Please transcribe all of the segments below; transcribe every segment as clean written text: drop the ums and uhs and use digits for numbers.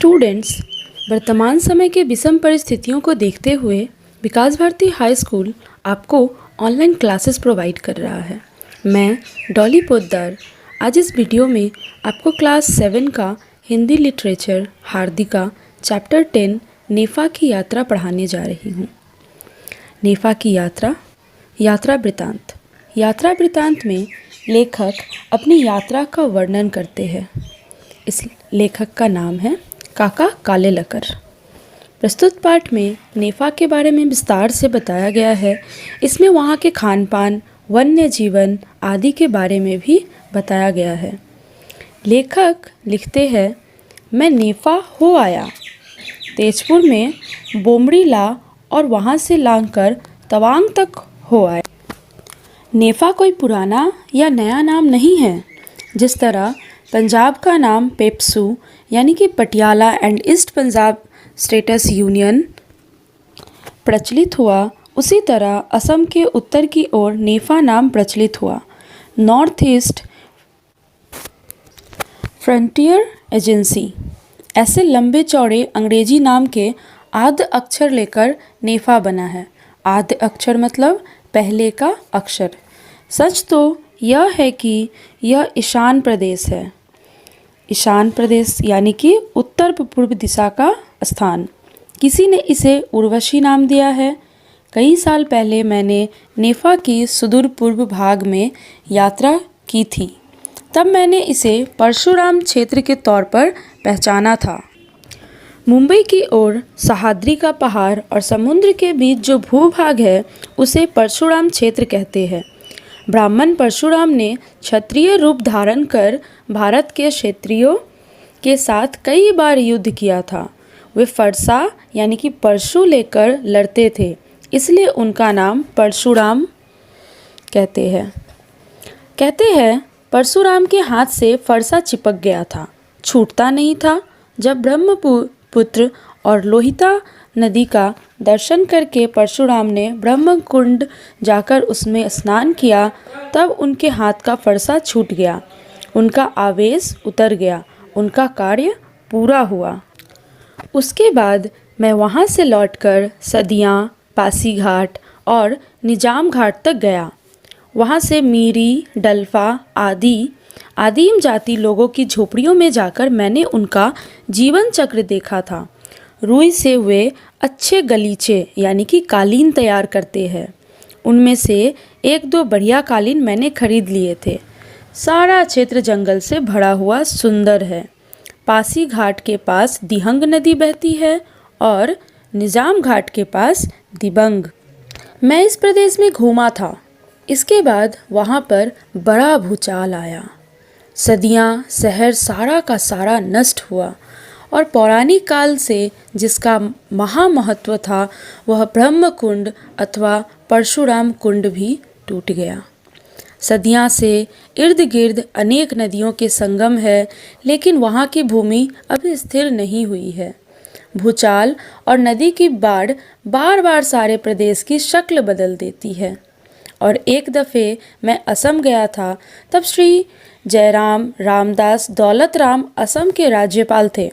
Students, वर्तमान समय के विषम परिस्थितियों को देखते हुए विकास भारती हाई स्कूल आपको ऑनलाइन क्लासेस प्रोवाइड कर रहा है। मैं डॉली पोद्दार आज इस वीडियो में आपको क्लास 7 का हिंदी लिटरेचर हार्दिका चैप्टर 10 नेफा की यात्रा पढ़ाने जा रही हूँ। नेफा की यात्रा वृतांत। यात्रा वृतांत में लेखक अपनी यात्रा का वर्णन करते हैं। इस लेखक का नाम है काका कालेलकर। प्रस्तुत पाठ में नेफा के बारे में विस्तार से बताया गया है। इसमें वहाँ के खान पान, वन्य जीवन आदि के बारे में भी बताया गया है। लेखक लिखते हैं, मैं नेफा हो आया, तेजपुर में बोमड़ी ला और वहाँ से लांघकर तवांग तक हो आया। नेफा कोई पुराना या नया नाम नहीं है। जिस तरह पंजाब का नाम पेप्सू यानी कि Patiala and east Punjab states union प्रचलित हुआ, उसी तरह असम के उत्तर की ओर नेफा नाम प्रचलित हुआ। नॉर्थ ईस्ट फ्रंटियर एजेंसी ऐसे लंबे चौड़े अंग्रेजी नाम के आद्य अक्षर लेकर नेफा बना है। आद्य अक्षर मतलब पहले का अक्षर। सच तो यह है कि यह ईशान प्रदेश है। ईशान प्रदेश यानी कि उत्तर पूर्व दिशा का स्थान। किसी ने इसे उर्वशी नाम दिया है। कई साल पहले मैंने नेफा की सुदूर पूर्व भाग में यात्रा की थी। तब मैंने इसे परशुराम क्षेत्र के तौर पर पहचाना था। मुंबई की ओर सह्याद्री का पहाड़ और समुद्र के बीच जो भूभाग है उसे परशुराम क्षेत्र कहते हैं। ब्राह्मण परशुराम ने क्षत्रिय रूप धारण कर भारत के क्षत्रियों के साथ कई बार युद्ध किया था। वे फरसा यानी कि परशु लेकर लड़ते थे, इसलिए उनका नाम परशुराम कहते हैं परशुराम के हाथ से फरसा चिपक गया था, छूटता नहीं था। जब ब्रह्मपुत्र और लोहिता नदी का दर्शन करके परशुराम ने ब्रह्मकुंड जाकर उसमें स्नान किया, तब उनके हाथ का फरसा छूट गया, उनका आवेश उतर गया, उनका कार्य पूरा हुआ। उसके बाद मैं वहाँ से लौटकर सदियाँ, पासीघाट और निजाम घाट तक गया। वहाँ से मीरी, डल्फा आदि आदिम जाति लोगों की झोपड़ियों में जाकर मैंने उनका जीवन चक्र देखा था। रुई से वे अच्छे गलीचे यानी कि कालीन तैयार करते हैं। उनमें से एक दो बढ़िया कालीन मैंने खरीद लिए थे। सारा क्षेत्र जंगल से भरा हुआ सुंदर है। पासी घाट के पास दिहंग नदी बहती है और निजाम घाट के पास दिबंग। मैं इस प्रदेश में घूमा था। इसके बाद वहाँ पर बड़ा भूचाल आया। सदियाँ शहर सारा का सारा नष्ट हुआ और पौराणिक काल से जिसका महामहत्व था वह ब्रह्मकुंड अथवा परशुराम कुंड भी टूट गया। सदियों से इर्द गिर्द अनेक नदियों के संगम है, लेकिन वहाँ की भूमि अभी स्थिर नहीं हुई है। भूचाल और नदी की बाढ़ बार बार सारे प्रदेश की शक्ल बदल देती है। और एक दफ़े मैं असम गया था, तब श्री जयराम रामदास दौलत राम असम के राज्यपाल थे।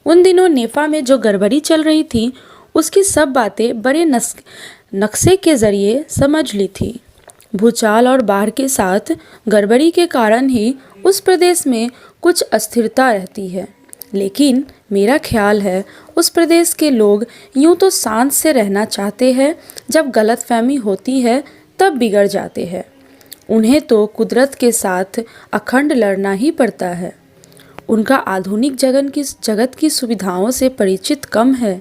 उन दिनों नेफा में जो गड़बड़ी चल रही थी उसकी सब बातें बड़े नक्शे के ज़रिए समझ ली थी। भूचाल और बाढ़ के साथ गड़बड़ी के कारण ही उस प्रदेश में कुछ अस्थिरता रहती है, लेकिन मेरा ख्याल है उस प्रदेश के लोग यूँ तो शांत से रहना चाहते हैं, जब गलतफहमी होती है तब बिगड़ जाते हैं। उन्हें तो कुदरत के साथ अखंड लड़ना ही पड़ता है। उनका आधुनिक जगत की सुविधाओं से परिचित कम है।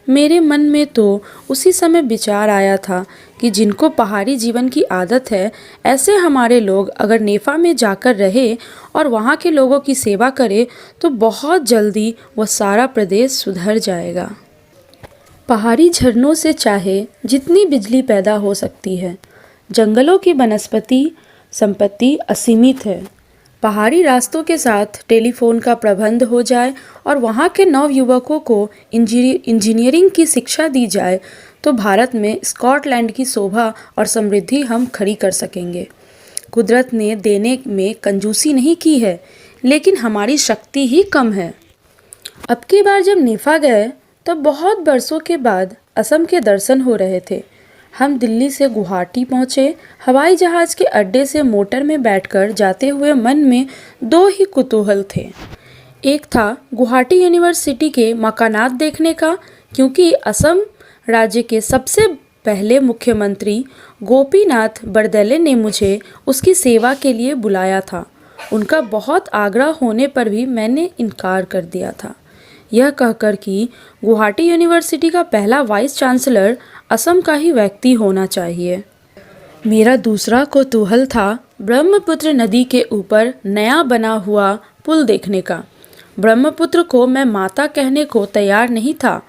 मेरे मन में तो उसी समय विचार आया था कि जिनको पहाड़ी जीवन की आदत है, ऐसे हमारे लोग अगर नेफा में जाकर रहे और वहाँ के लोगों की सेवा करे तो बहुत जल्दी वह सारा प्रदेश सुधर जाएगा। पहाड़ी झरनों से चाहे जितनी बिजली पैदा हो सकती है, जंगलों की वनस्पति संपत्ति असीमित है। पहाड़ी रास्तों के साथ टेलीफोन का प्रबंध हो जाए और वहाँ के नवयुवकों को इंजीनियरिंग की शिक्षा दी जाए तो भारत में स्कॉटलैंड की शोभा और समृद्धि हम खड़ी कर सकेंगे। कुदरत ने देने में कंजूसी नहीं की है, लेकिन हमारी शक्ति ही कम है। अब की बार जब नेफा गए तब बहुत बरसों के बाद असम के दर्शन हो रहे थे। हम दिल्ली से गुवाहाटी पहुँचे। हवाई जहाज़ के अड्डे से मोटर में बैठकर जाते हुए मन में दो ही कुतूहल थे। एक था गुवाहाटी यूनिवर्सिटी के मकानात देखने का, क्योंकि असम राज्य के सबसे पहले मुख्यमंत्री गोपीनाथ बरदले ने मुझे उसकी सेवा के लिए बुलाया था। उनका बहुत आग्रह होने पर भी मैंने इनकार कर दिया था, यह कहकर कि गुवाहाटी यूनिवर्सिटी का पहला वाइस चांसलर असम का ही व्यक्ति होना चाहिए। मेरा दूसरा कौतूहल था ब्रह्मपुत्र नदी के ऊपर नया बना हुआ पुल देखने का। ब्रह्मपुत्र को मैं माता कहने को तैयार नहीं था।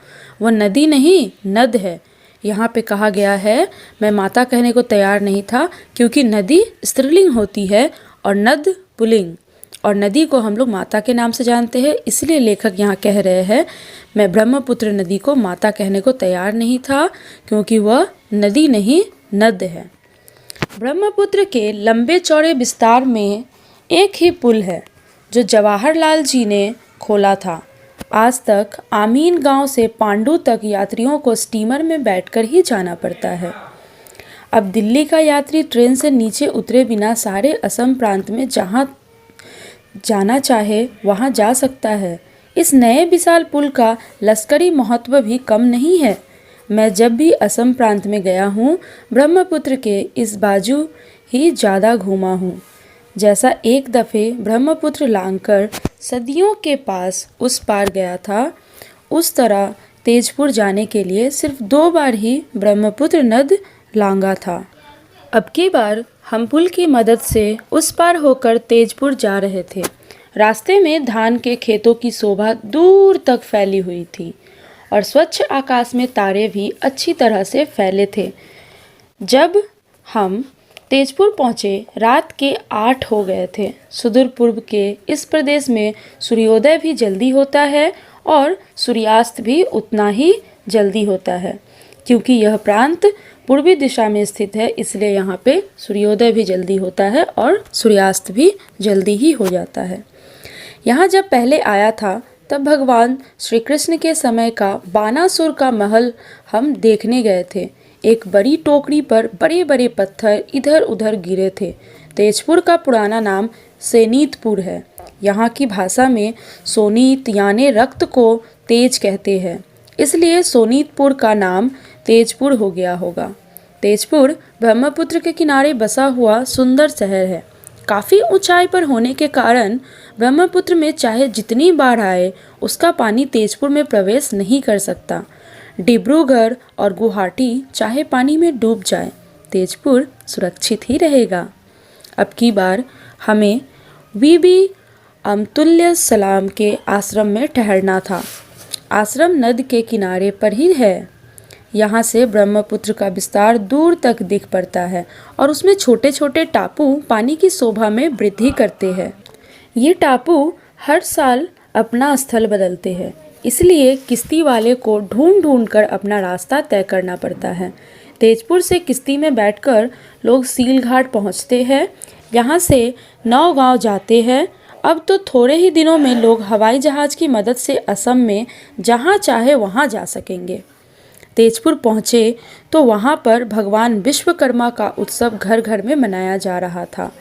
वह नदी नहीं, नद है। यहाँ पे कहा गया है मैं माता कहने को तैयार नहीं था, क्योंकि नदी स्त्रीलिंग होती है और नद पुल्लिंग, और नदी को हम लोग माता के नाम से जानते हैं। इसलिए लेखक यहाँ कह रहे हैं मैं ब्रह्मपुत्र नदी को माता कहने को तैयार नहीं था, क्योंकि वह नदी नहीं, नद है। ब्रह्मपुत्र के लंबे चौड़े विस्तार में एक ही पुल है जो जवाहरलाल जी ने खोला था। आज तक आमीन गांव से पांडु तक यात्रियों को स्टीमर में बैठकर ही जाना पड़ता है। अब दिल्ली का यात्री ट्रेन से नीचे उतरे बिना सारे असम प्रांत में जहां जाना चाहे वहां जा सकता है। इस नए विशाल पुल का लश्करी महत्व भी कम नहीं है। मैं जब भी असम प्रांत में गया हूँ ब्रह्मपुत्र के इस बाजू ही ज़्यादा घूमा हूँ। जैसा एक दफ़े ब्रह्मपुत्र लांघकर सदियों के पास उस पार गया था, उस तरह तेजपुर जाने के लिए सिर्फ 2 बार ही ब्रह्मपुत्र नद लांघा था। अब की बार हम पुल की मदद से उस पार होकर तेजपुर जा रहे थे। रास्ते में धान के खेतों की शोभा दूर तक फैली हुई थी और स्वच्छ आकाश में तारे भी अच्छी तरह से फैले थे। जब हम तेजपुर पहुँचे रात के 8 हो गए थे। सुदूर पूर्व के इस प्रदेश में सूर्योदय भी जल्दी होता है और सूर्यास्त भी उतना ही जल्दी होता है। क्योंकि यह प्रांत पूर्वी दिशा में स्थित है, इसलिए यहाँ पे सूर्योदय भी जल्दी होता है और सूर्यास्त भी जल्दी ही हो जाता है। यहाँ जब पहले आया था तब भगवान श्री कृष्ण के समय का बानासुर का महल हम देखने गए थे। एक बड़ी टोकरी पर बड़े बड़े पत्थर इधर उधर गिरे थे। तेजपुर का पुराना नाम सेनीतपुर है। यहाँ की भाषा में सोनीत यानी रक्त को तेज कहते हैं, इसलिए सोनीतपुर का नाम तेजपुर हो गया होगा। तेजपुर ब्रह्मपुत्र के किनारे बसा हुआ सुंदर शहर है। काफ़ी ऊंचाई पर होने के कारण ब्रह्मपुत्र में चाहे जितनी बाढ़ आए उसका पानी तेजपुर में प्रवेश नहीं कर सकता। डिब्रूगढ़ और गुवाहाटी चाहे पानी में डूब जाए, तेजपुर सुरक्षित ही रहेगा। अब की बार हमें बीबी अमतुल्य सलाम के आश्रम में ठहरना था। आश्रम नद के किनारे पर ही है। यहाँ से ब्रह्मपुत्र का विस्तार दूर तक दिख पड़ता है और उसमें छोटे छोटे टापू पानी की शोभा में वृद्धि करते हैं। ये टापू हर साल अपना स्थल बदलते हैं, इसलिए किश्ती वाले को ढूंढ ढूंढ कर अपना रास्ता तय करना पड़ता है। तेजपुर से किश्ती में बैठकर लोग सील घाट पहुँचते हैं। यहाँ से नौगांव जाते हैं। अब तो थोड़े ही दिनों में लोग हवाई जहाज़ की मदद से असम में जहाँ चाहे वहाँ जा सकेंगे। तेजपुर पहुँचे तो वहाँ पर भगवान विश्वकर्मा का उत्सव घर घर में मनाया जा रहा था।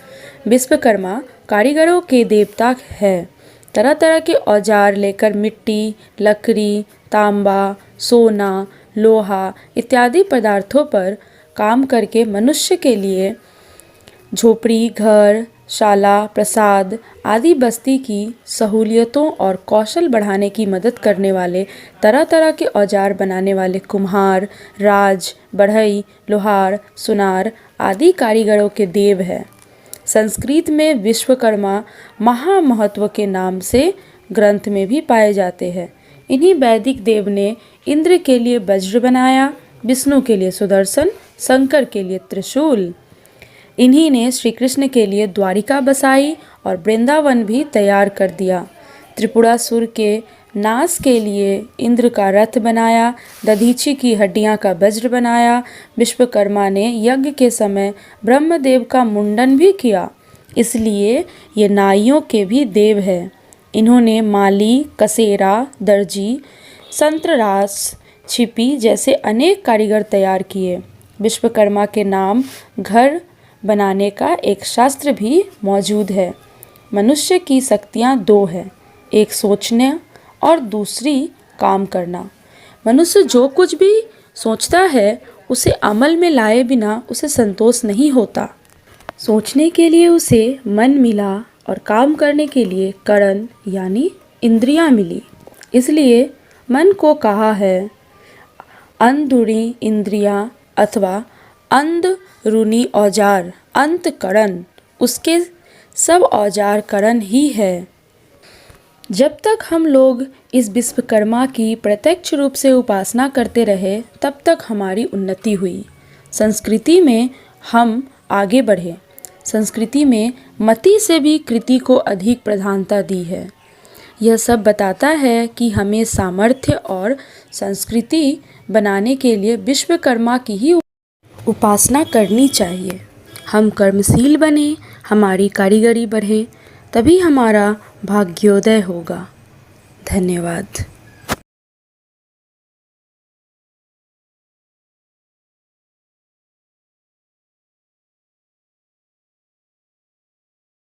विश्वकर्मा कारीगरों के देवता है। तरह तरह के औजार लेकर मिट्टी, लकड़ी, तांबा, सोना, लोहा इत्यादि पदार्थों पर काम करके मनुष्य के लिए झोपड़ी, घर, शाला, प्रसाद आदि बस्ती की सहूलियतों और कौशल बढ़ाने की मदद करने वाले तरह तरह के औजार बनाने वाले कुम्हार, राज, बढ़ई, लोहार, सुनार आदि कारीगरों के देव है। संस्कृत में विश्वकर्मा महामहत्व के नाम से ग्रंथ में भी पाए जाते हैं। इन्हीं वैदिक देव ने इंद्र के लिए वज्र बनाया, विष्णु के लिए सुदर्शन, शंकर के लिए त्रिशूल। इन्हीं ने श्री कृष्ण के लिए द्वारिका बसाई और वृंदावन भी तैयार कर दिया। त्रिपुरासुर के नाश के लिए इंद्र का रथ बनाया, दधीची की हड्डियां का वज्र बनाया। विश्वकर्मा ने यज्ञ के समय ब्रह्मदेव का मुंडन भी किया, इसलिए ये नाइयों के भी देव है। इन्होंने माली, कसेरा, दर्जी, संतरास, छिपी जैसे अनेक कारीगर तैयार किए। विश्वकर्मा के नाम घर बनाने का एक शास्त्र भी मौजूद है। मनुष्य की शक्तियाँ दो हैं, एक सोचना और दूसरी काम करना। मनुष्य जो कुछ भी सोचता है उसे अमल में लाए बिना उसे संतोष नहीं होता। सोचने के लिए उसे मन मिला और काम करने के लिए करण यानी इंद्रियां मिली। इसलिए मन को कहा है अंदरूनी इंद्रियां अथवा अंदरूनी औजार अंतकरण। उसके सब औजार करण ही है। जब तक हम लोग इस विश्वकर्मा की प्रत्यक्ष रूप से उपासना करते रहे तब तक हमारी उन्नति हुई। संस्कृति में हम आगे बढ़े। संस्कृति में मति से भी कृति को अधिक प्रधानता दी है। यह सब बताता है कि हमें सामर्थ्य और संस्कृति बनाने के लिए विश्वकर्मा की ही उपासना करनी चाहिए। हम कर्मशील बने, हमारी कारीगरी बढ़े, तभी हमारा भाग्योदय होगा। धन्यवाद।